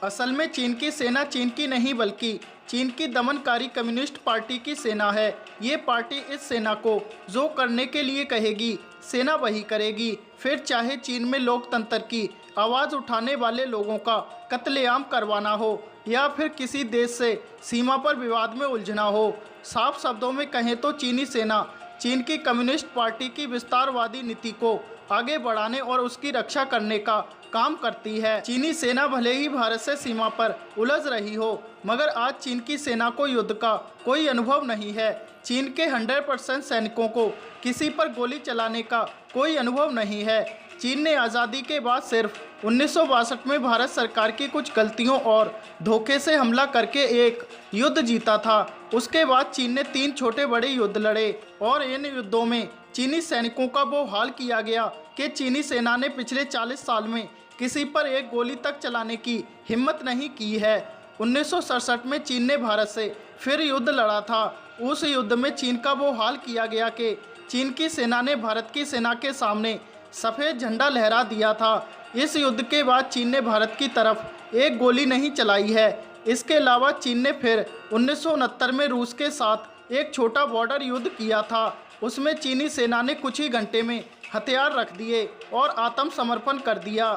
असल में चीन की सेना चीन की नहीं बल्कि चीन की दमनकारी कम्युनिस्ट पार्टी की सेना है। ये पार्टी इस सेना को जो करने के लिए कहेगी सेना वही करेगी, फिर चाहे चीन में लोकतंत्र की आवाज़ उठाने वाले लोगों का कत्लेआम करवाना हो या फिर किसी देश से सीमा पर विवाद में उलझना हो। साफ शब्दों में कहें तो चीनी सेना चीन की कम्युनिस्ट पार्टी की विस्तारवादी नीति को आगे बढ़ाने और उसकी रक्षा करने का काम करती है। चीनी सेना भले ही भारत से सीमा पर उलझ रही हो, मगर आज चीन की सेना को युद्ध का कोई अनुभव नहीं है। चीन के 100% सैनिकों को किसी पर गोली चलाने का कोई अनुभव नहीं है। चीन ने आज़ादी के बाद सिर्फ 1962 में भारत सरकार की कुछ गलतियों और धोखे से हमला करके एक युद्ध जीता था। उसके बाद चीन ने 3 छोटे बड़े युद्ध लड़े और इन युद्धों में चीनी सैनिकों का वो हाल किया गया कि चीनी सेना ने पिछले 40 साल में किसी पर एक गोली तक चलाने की हिम्मत नहीं की है। 1967 में चीन ने भारत से फिर युद्ध लड़ा था। उस युद्ध में चीन का वो हाल किया गया कि चीन की सेना ने भारत की सेना के सामने सफ़ेद झंडा लहरा दिया था। इस युद्ध के बाद चीन ने भारत की तरफ एक गोली नहीं चलाई है। इसके अलावा चीन ने फिर 1969 में रूस के साथ एक छोटा बॉर्डर युद्ध किया था। उसमें चीनी सेना ने कुछ ही घंटे में हथियार रख दिए और आत्मसमर्पण कर दिया।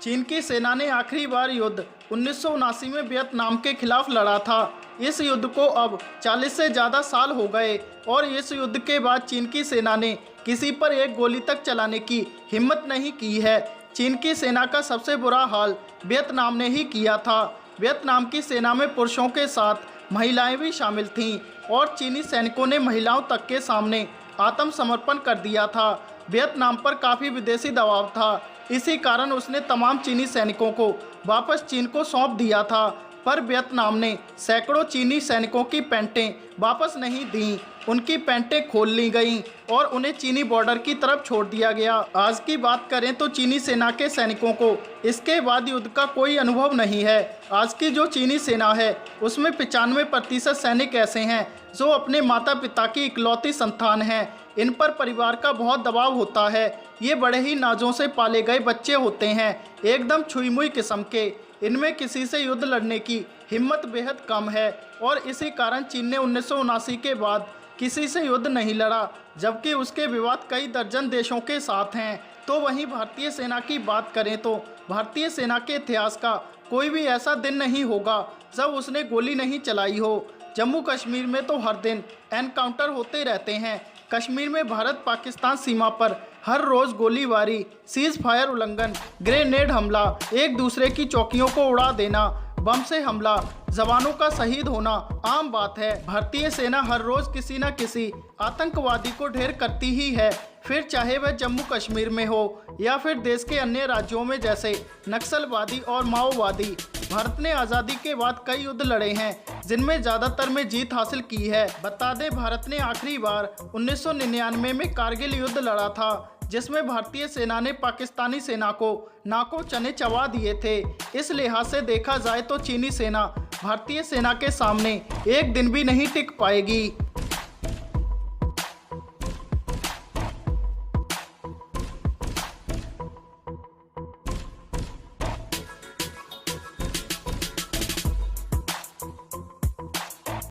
चीन की सेना ने आखिरी बार युद्ध 1979 में वियतनाम के खिलाफ लड़ा था। इस युद्ध को अब 40 से ज़्यादा साल हो गए और इस युद्ध के बाद चीन की सेना ने किसी पर एक गोली तक चलाने की हिम्मत नहीं की है। चीन की सेना का सबसे बुरा हाल वियतनाम ने ही किया था। वियतनाम की सेना में पुरुषों के साथ महिलाएं भी शामिल थीं और चीनी सैनिकों ने महिलाओं तक के सामने आत्मसमर्पण कर दिया था। वियतनाम पर काफ़ी विदेशी दबाव था, इसी कारण उसने तमाम चीनी सैनिकों को वापस चीन को सौंप दिया था। पर वियतनाम ने सैकड़ों चीनी सैनिकों की पैंटें वापस नहीं दीं। उनकी पैंटें खोल ली गईं और उन्हें चीनी बॉर्डर की तरफ छोड़ दिया गया। आज की बात करें तो चीनी सेना के सैनिकों को इसके बाद युद्ध का कोई अनुभव नहीं है। आज की जो चीनी सेना है उसमें 95% सैनिक ऐसे हैं जो अपने माता पिता की इकलौती संतान हैं। इन पर परिवार का बहुत दबाव होता है। ये बड़े ही नाजों से पाले गए बच्चे होते हैं, एकदम छुई मुई किस्म के। इनमें किसी से युद्ध लड़ने की हिम्मत बेहद कम है और इसी कारण चीन ने 1979 के बाद किसी से युद्ध नहीं लड़ा, जबकि उसके विवाद कई दर्जन देशों के साथ हैं। तो वहीं भारतीय सेना की बात करें तो भारतीय सेना के इतिहास का कोई भी ऐसा दिन नहीं होगा जब उसने गोली नहीं चलाई हो। जम्मू कश्मीर में तो हर दिन एनकाउंटर होते रहते हैं। कश्मीर में भारत पाकिस्तान सीमा पर हर रोज़ गोलीबारी, सीज फायर उल्लंघन, ग्रेनेड हमला, एक दूसरे की चौकियों को उड़ा देना, बम से हमला, जवानों का शहीद होना आम बात है। भारतीय सेना हर रोज़ किसी न किसी आतंकवादी को ढेर करती ही है, फिर चाहे वह जम्मू कश्मीर में हो या फिर देश के अन्य राज्यों में जैसे नक्सलवादी और माओवादी। भारत ने आज़ादी के बाद कई युद्ध लड़े हैं जिनमें ज़्यादातर में जीत हासिल की है। बता दें, भारत ने आखिरी बार 1999 में कारगिल युद्ध लड़ा था, जिसमें भारतीय सेना ने पाकिस्तानी सेना को नाकों चने चबा दिए थे। इस लिहाज से देखा जाए तो चीनी सेना भारतीय सेना के सामने एक दिन भी नहीं टिक पाएगी।